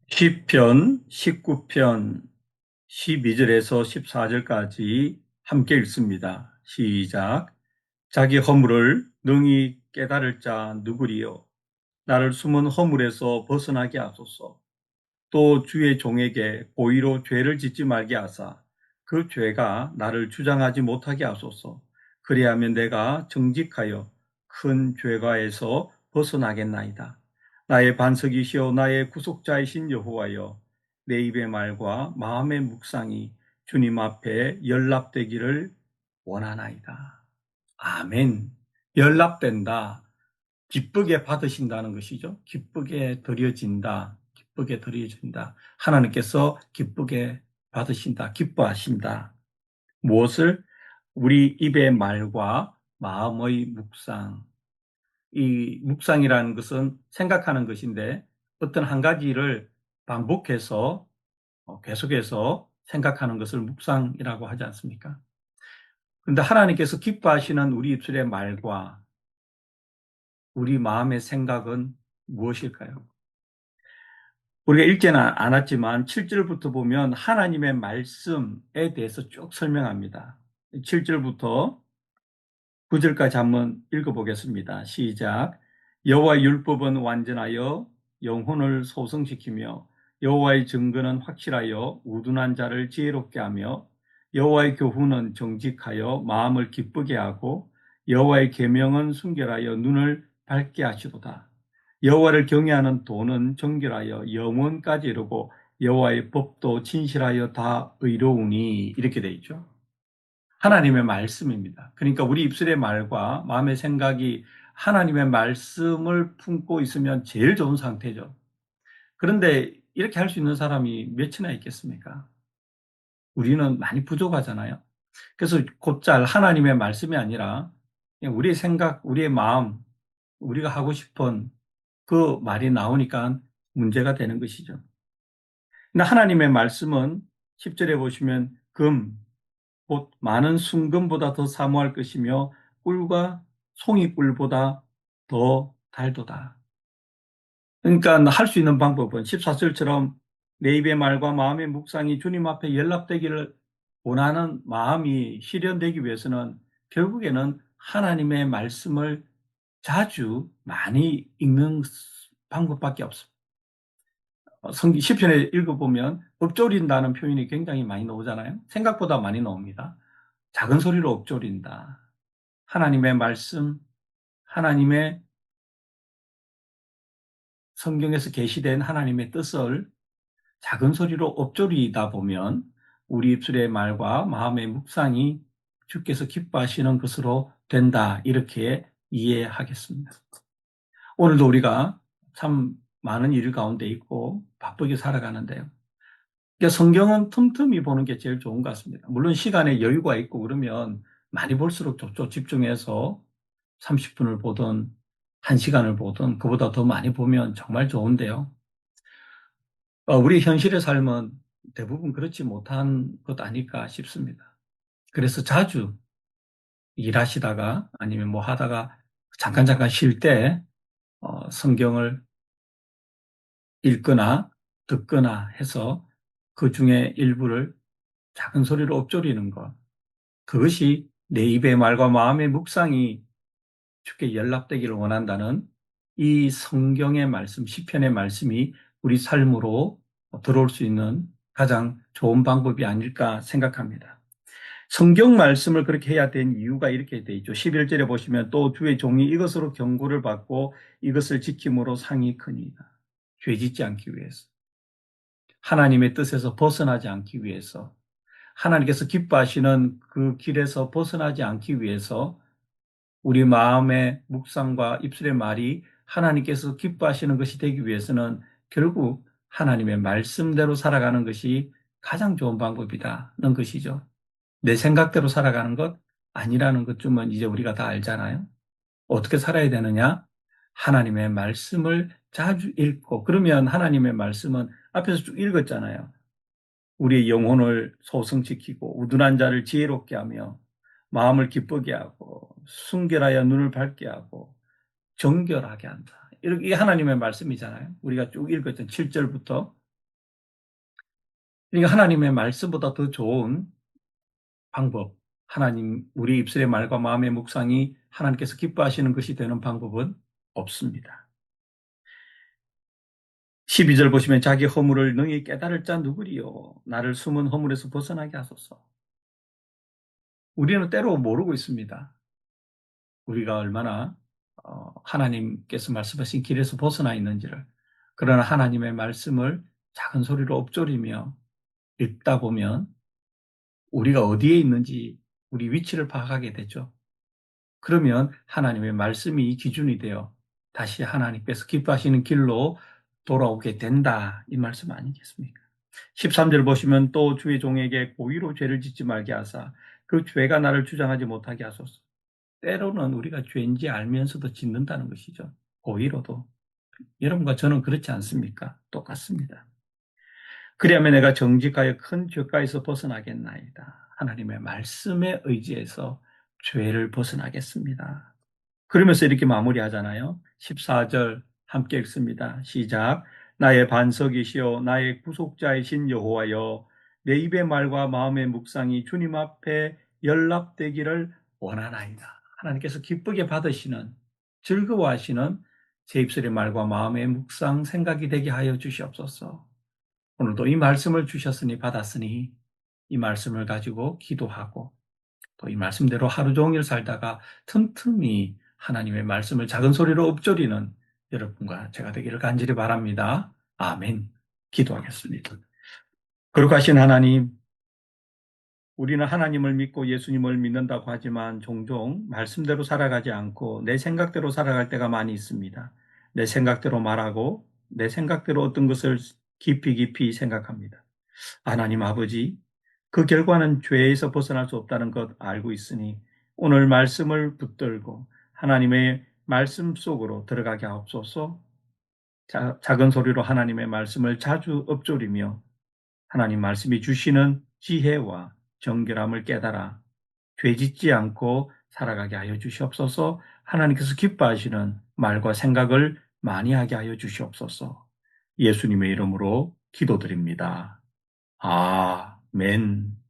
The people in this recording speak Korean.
시편 19편 12절에서 14절까지 함께 읽습니다. 시작. 자기 허물을 능히 깨달을 자 누구리요? 나를 숨은 허물에서 벗어나게 하소서. 또 주의 종에게 고의로 죄를 짓지 말게 하사 그 죄가 나를 주장하지 못하게 하소서. 그리하면 내가 정직하여 큰 죄가에서 벗어나겠나이다. 나의 반석이시여 나의 구속자이신 여호와여, 내 입의 말과 마음의 묵상이 주님 앞에 연락되기를 원하나이다. 아멘. 연락된다. 기쁘게 받으신다는 것이죠. 기쁘게 드려진다. 기쁘게 드려진다. 하나님께서 기쁘게 받으신다. 기뻐하신다. 무엇을? 우리 입의 말과 마음의 묵상. 이 묵상이라는 것은 생각하는 것인데 어떤 한 가지를 반복해서 계속해서 생각하는 것을 묵상이라고 하지 않습니까? 그런데 하나님께서 기뻐하시는 우리 입술의 말과 우리 마음의 생각은 무엇일까요? 우리가 읽지는 않았지만 7절부터 보면 하나님의 말씀에 대해서 쭉 설명합니다. 7절부터 9절까지 한번 읽어보겠습니다. 시작. 여호와의 율법은 완전하여 영혼을 소성시키며 여호와의 증거는 확실하여 우둔한 자를 지혜롭게 하며 여호와의 교훈은 정직하여 마음을 기쁘게 하고 여호와의 계명은 순결하여 눈을 밝게 하시도다. 여호와를 경외하는 도는 정결하여 영원까지 이르고 여호와의 법도 진실하여 다 의로우니, 이렇게 돼 있죠. 하나님의 말씀입니다. 그러니까 우리 입술의 말과 마음의 생각이 하나님의 말씀을 품고 있으면 제일 좋은 상태죠. 그런데 이렇게 할 수 있는 사람이 몇이나 있겠습니까? 우리는 많이 부족하잖아요. 그래서 곧잘 하나님의 말씀이 아니라 그냥 우리의 생각, 우리의 마음, 우리가 하고 싶은 그 말이 나오니까 문제가 되는 것이죠. 근데 하나님의 말씀은 10절에 보시면 곧 많은 순금보다 더 사모할 것이며 꿀과 송이꿀보다 더 달도다. 그러니까 할 수 있는 방법은 14절처럼 내 입의 말과 마음의 묵상이 주님 앞에 연락되기를 원하는 마음이 실현되기 위해서는 결국에는 하나님의 말씀을 자주 많이 읽는 방법밖에 없습니다. 시편에 읽어보면 읊조린다는 표현이 굉장히 많이 나오잖아요. 생각보다 많이 나옵니다. 작은 소리로 읊조린다. 하나님의 말씀, 하나님의 성경에서 계시된 하나님의 뜻을 작은 소리로 읊조리다 보면 우리 입술의 말과 마음의 묵상이 주께서 기뻐하시는 것으로 된다. 이렇게 이해하겠습니다. 오늘도 우리가 참 많은 일 가운데 있고 바쁘게 살아가는데요. 그러니까 성경은 틈틈이 보는 게 제일 좋은 것 같습니다. 물론 시간에 여유가 있고 그러면 많이 볼수록 좋죠. 집중해서 30분을 보든 1시간을 보든 그보다 더 많이 보면 정말 좋은데요. 우리 현실의 삶은 대부분 그렇지 못한 것 아닐까 싶습니다. 그래서 자주 일하시다가 아니면 뭐 하다가 잠깐 쉴 때 성경을 읽거나 듣거나 해서 그 중에 일부를 작은 소리로 읊조리는 것. 그것이 내 입의 말과 마음의 묵상이 주께 연락되기를 원한다는 이 성경의 말씀, 시편의 말씀이 우리 삶으로 들어올 수 있는 가장 좋은 방법이 아닐까 생각합니다. 성경 말씀을 그렇게 해야 된 이유가 이렇게 돼 있죠. 11절에 보시면 또 주의 종이 이것으로 경고를 받고 이것을 지킴으로 상이 크니이다. 죄 짓지 않기 위해서. 하나님의 뜻에서 벗어나지 않기 위해서. 하나님께서 기뻐하시는 그 길에서 벗어나지 않기 위해서 우리 마음의 묵상과 입술의 말이 하나님께서 기뻐하시는 것이 되기 위해서는 결국 하나님의 말씀대로 살아가는 것이 가장 좋은 방법이라는 것이죠. 내 생각대로 살아가는 것 아니라는 것쯤은 이제 우리가 다 알잖아요. 어떻게 살아야 되느냐? 하나님의 말씀을 자주 읽고, 그러면 하나님의 말씀은 앞에서 쭉 읽었잖아요. 우리의 영혼을 소성시키고 우둔한 자를 지혜롭게 하며 마음을 기쁘게 하고 순결하여 눈을 밝게 하고 정결하게 한다. 이렇게 하나님의 말씀이잖아요. 우리가 쭉 읽었던 7절부터 그러니까 하나님의 말씀보다 더 좋은 방법, 하나님, 우리 입술의 말과 마음의 묵상이 하나님께서 기뻐하시는 것이 되는 방법은 없습니다. 12절 보시면 자기 허물을 능히 깨달을 자 누구리요? 나를 숨은 허물에서 벗어나게 하소서. 우리는 때로 모르고 있습니다. 우리가 얼마나 하나님께서 말씀하신 길에서 벗어나 있는지를. 그러나 하나님의 말씀을 작은 소리로 읊조리며 읽다 보면 우리가 어디에 있는지 우리 위치를 파악하게 되죠. 그러면 하나님의 말씀이 기준이 되어 다시 하나님께서 기뻐하시는 길로 돌아오게 된다. 이 말씀 아니겠습니까? 13절 보시면 또 주의 종에게 고의로 죄를 짓지 말게 하사 그 죄가 나를 주장하지 못하게 하소서. 때로는 우리가 죄인지 알면서도 짓는다는 것이죠. 고의로도. 여러분과 저는 그렇지 않습니까? 똑같습니다. 그리하면 내가 정직하여 큰 죄가에서 벗어나겠나이다. 하나님의 말씀에 의지해서 죄를 벗어나겠습니다. 그러면서 이렇게 마무리하잖아요. 14절 함께 읽습니다. 시작. 나의 반석이시여 나의 구속자이신 여호와여 내 입의 말과 마음의 묵상이 주님 앞에 연락되기를 원하나이다. 하나님께서 기쁘게 받으시는 즐거워하시는 제 입술의 말과 마음의 묵상 생각이 되게 하여 주시옵소서. 오늘도 이 말씀을 주셨으니 받았으니 이 말씀을 가지고 기도하고 또 이 말씀대로 하루 종일 살다가 틈틈이 하나님의 말씀을 작은 소리로 읊조리는 여러분과 제가 되기를 간절히 바랍니다. 아멘. 기도하겠습니다. 거룩하신 하나님, 우리는 하나님을 믿고 예수님을 믿는다고 하지만 종종 말씀대로 살아가지 않고 내 생각대로 살아갈 때가 많이 있습니다. 내 생각대로 말하고 내 생각대로 어떤 것을 깊이 생각합니다. 하나님 아버지, 그 결과는 죄에서 벗어날 수 없다는 것 알고 있으니 오늘 말씀을 붙들고 하나님의 말씀 속으로 들어가게 하옵소서. 작은 소리로 하나님의 말씀을 자주 읊조리며 하나님 말씀이 주시는 지혜와 정결함을 깨달아 죄짓지 않고 살아가게 하여 주시옵소서. 하나님께서 기뻐하시는 말과 생각을 많이 하게 하여 주시옵소서. 예수님의 이름으로 기도드립니다. 아멘.